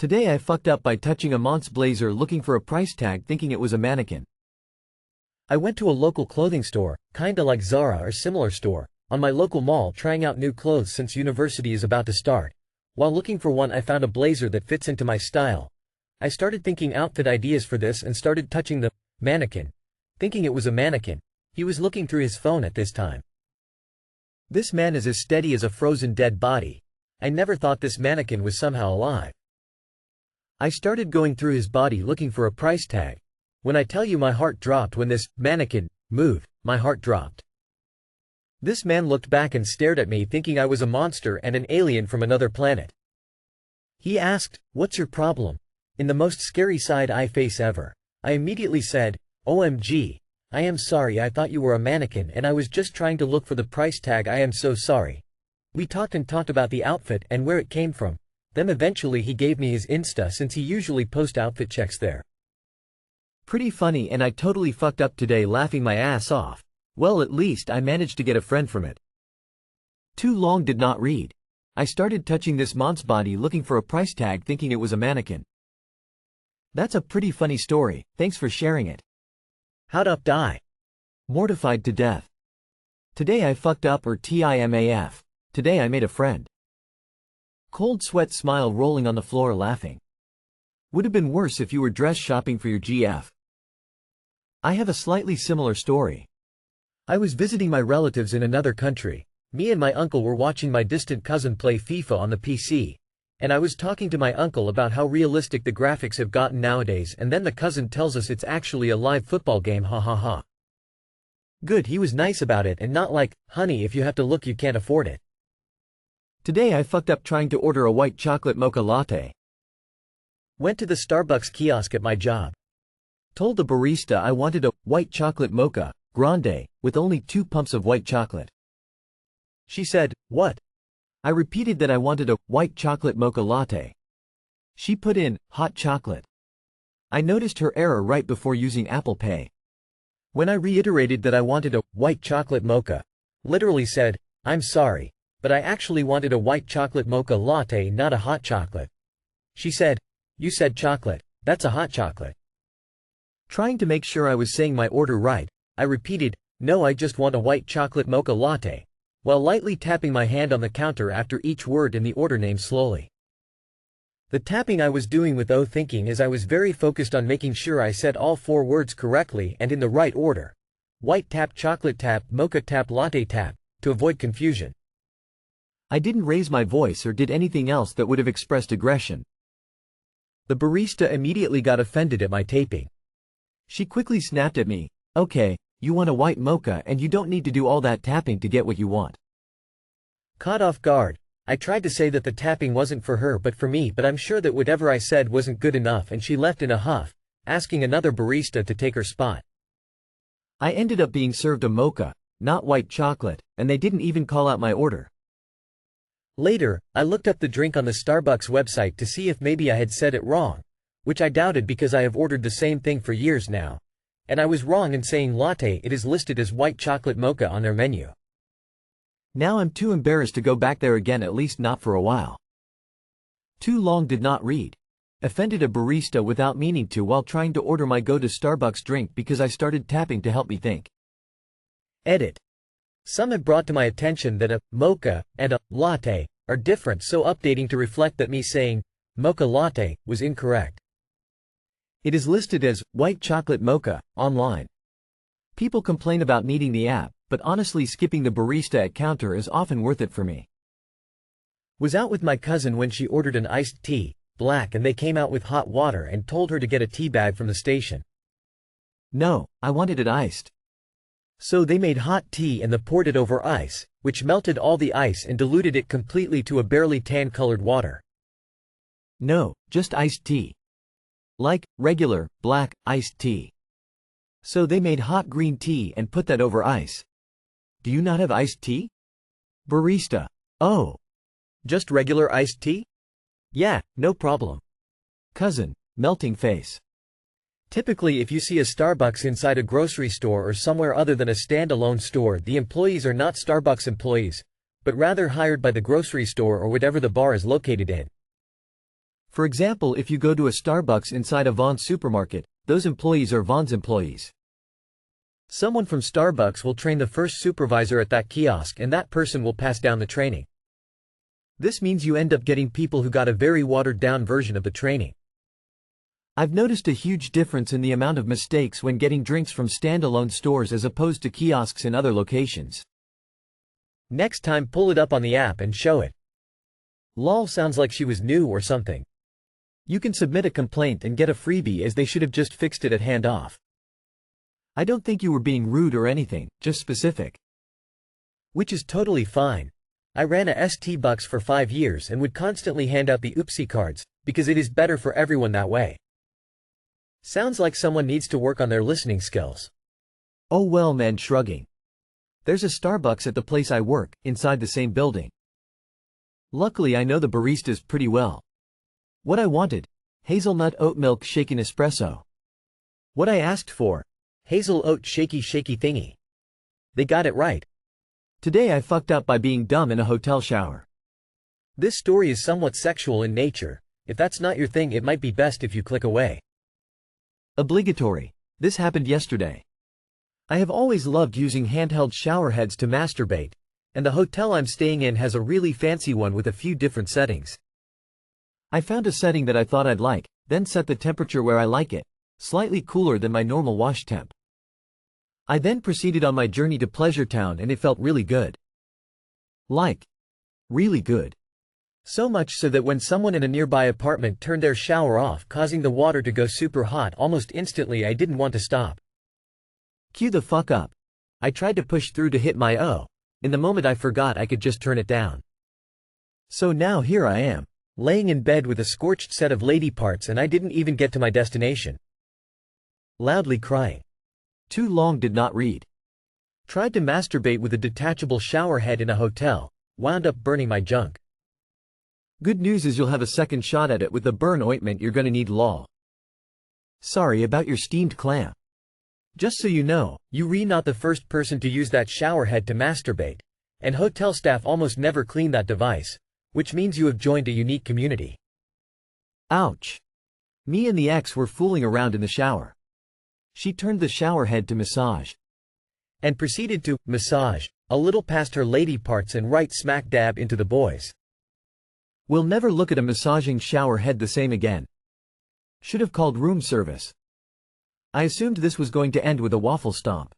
Today I fucked up by touching a Mont's blazer looking for a price tag thinking it was a mannequin. I went to a local clothing store, kinda like Zara or similar store, on my local mall trying out new clothes since university is about to start. While looking for one I found a blazer that fits into my style. I started thinking outfit ideas for this and started touching the mannequin, thinking it was a mannequin. He was looking through his phone at this time. This man is as steady as a frozen dead body. I never thought this mannequin was somehow alive. I started going through his body looking for a price tag. When I tell you my heart dropped when this mannequin moved, my heart dropped. This man looked back and stared at me thinking I was a monster and an alien from another planet. He asked, "What's your problem?" in the most scary side-eye face ever. I immediately said, "OMG. I am sorry, I thought you were a mannequin and I was just trying to look for the price tag, I am so sorry." We talked about the outfit and where it came from. Then eventually he gave me his Insta since he usually posts outfit checks there. Pretty funny, and I totally fucked up today laughing my ass off. Well, at least I managed to get a friend from it. Too long did not read. I started touching this Mont's body looking for a price tag thinking it was a mannequin. That's a pretty funny story, thanks for sharing it. How'd up die? Mortified to death. Today I fucked up, or TIMAF. Today I made a friend. Cold sweat smile rolling on the floor laughing. Would have been worse if you were dress shopping for your GF. I have a slightly similar story. I was visiting my relatives in another country. Me and my uncle were watching my distant cousin play FIFA on the PC. And I was talking to my uncle about how realistic the graphics have gotten nowadays, and then the cousin tells us it's actually a live football game, ha ha ha. Good, he was nice about it and not like, "Honey, if you have to look you can't afford it." Today I fucked up trying to order a white chocolate mocha latte. Went to the Starbucks kiosk at my job. Told the barista I wanted a white chocolate mocha grande with only 2 pumps of white chocolate. She said, "What?" I repeated that I wanted a white chocolate mocha latte. She put in hot chocolate. I noticed her error right before using Apple Pay. When I reiterated that I wanted a white chocolate mocha, literally said, "I'm sorry, but I actually wanted a white chocolate mocha latte, not a hot chocolate." She said, "You said chocolate, that's a hot chocolate." Trying to make sure I was saying my order right, I repeated, "No, I just want a white chocolate mocha latte," while lightly tapping my hand on the counter after each word in the order name slowly. The tapping I was doing with thinking as I was very focused on making sure I said all 4 words correctly and in the right order. White tap, chocolate tap, mocha tap, latte tap, to avoid confusion. I didn't raise my voice or did anything else that would have expressed aggression. The barista immediately got offended at my taping. She quickly snapped at me, "Okay, you want a white mocha and you don't need to do all that tapping to get what you want." Caught off guard, I tried to say that the tapping wasn't for her but for me, but I'm sure that whatever I said wasn't good enough and she left in a huff, asking another barista to take her spot. I ended up being served a mocha, not white chocolate, and they didn't even call out my order. Later, I looked up the drink on the Starbucks website to see if maybe I had said it wrong, which I doubted because I have ordered the same thing for years now. And I was wrong in saying latte, it is listed as white chocolate mocha on their menu. Now I'm too embarrassed to go back there again, at least not for a while. Too long did not read. Offended a barista without meaning to while trying to order my go-to Starbucks drink because I started tapping to help me think. Edit. Some have brought to my attention that a mocha and a latte are different, so updating to reflect that me saying mocha latte was incorrect. It is listed as white chocolate mocha online. People complain about needing the app, but honestly skipping the barista at counter is often worth it for me. Was out with my cousin when she ordered an iced tea, black, and they came out with hot water and told her to get a tea bag from the station. No, I wanted it iced. So they made hot tea and poured it over ice, which melted all the ice and diluted it completely to a barely tan-colored water. No, just iced tea. Like, regular, black, iced tea. So they made hot green tea and put that over ice. Do you not have iced tea? Barista. Oh. Just regular iced tea? Yeah, no problem. Cousin, melting face. Typically if you see a Starbucks inside a grocery store or somewhere other than a standalone store, the employees are not Starbucks employees, but rather hired by the grocery store or whatever the bar is located in. For example, if you go to a Starbucks inside a Vons supermarket, those employees are Vons employees. Someone from Starbucks will train the first supervisor at that kiosk and that person will pass down the training. This means you end up getting people who got a very watered-down version of the training. I've noticed a huge difference in the amount of mistakes when getting drinks from standalone stores as opposed to kiosks in other locations. Next time pull it up on the app and show it. Lol, sounds like she was new or something. You can submit a complaint and get a freebie as they should have just fixed it at handoff. I don't think you were being rude or anything, just specific. Which is totally fine. I ran a ST-Bucks for 5 years and would constantly hand out the oopsie cards, because it is better for everyone that way. Sounds like someone needs to work on their listening skills. Oh well, man, shrugging. There's a Starbucks at the place I work, inside the same building. Luckily I know the baristas pretty well. What I wanted? Hazelnut oat milk shaken espresso. What I asked for? Hazel oat shaky thingy. They got it right. Today I fucked up by being dumb in a hotel shower. This story is somewhat sexual in nature. If that's not your thing, it might be best if you click away. Obligatory. This happened yesterday. I have always loved using handheld shower heads to masturbate, and the hotel I'm staying in has a really fancy one with a few different settings. I found a setting that I thought I'd like, then set the temperature where I like it, slightly cooler than my normal wash temp. I then proceeded on my journey to Pleasure Town and it felt really good. Like, really good. So much so that when someone in a nearby apartment turned their shower off, causing the water to go super hot almost instantly, I didn't want to stop. Cue the fuck up. I tried to push through to hit my O. In the moment I forgot I could just turn it down. So now here I am, laying in bed with a scorched set of lady parts and I didn't even get to my destination. Loudly crying. Too long, did not read. Tried to masturbate with a detachable shower head in a hotel, wound up burning my junk. Good news is you'll have a second shot at it with the burn ointment you're gonna need, lol. Sorry about your steamed clam. Just so you know, you're not the first person to use that shower head to masturbate, and hotel staff almost never clean that device, which means you have joined a unique community. Ouch. Me and the ex were fooling around in the shower. She turned the shower head to massage. And proceeded to massage a little past her lady parts and right smack dab into the boys. We'll never look at a massaging shower head the same again. Should have called room service. I assumed this was going to end with a waffle stomp.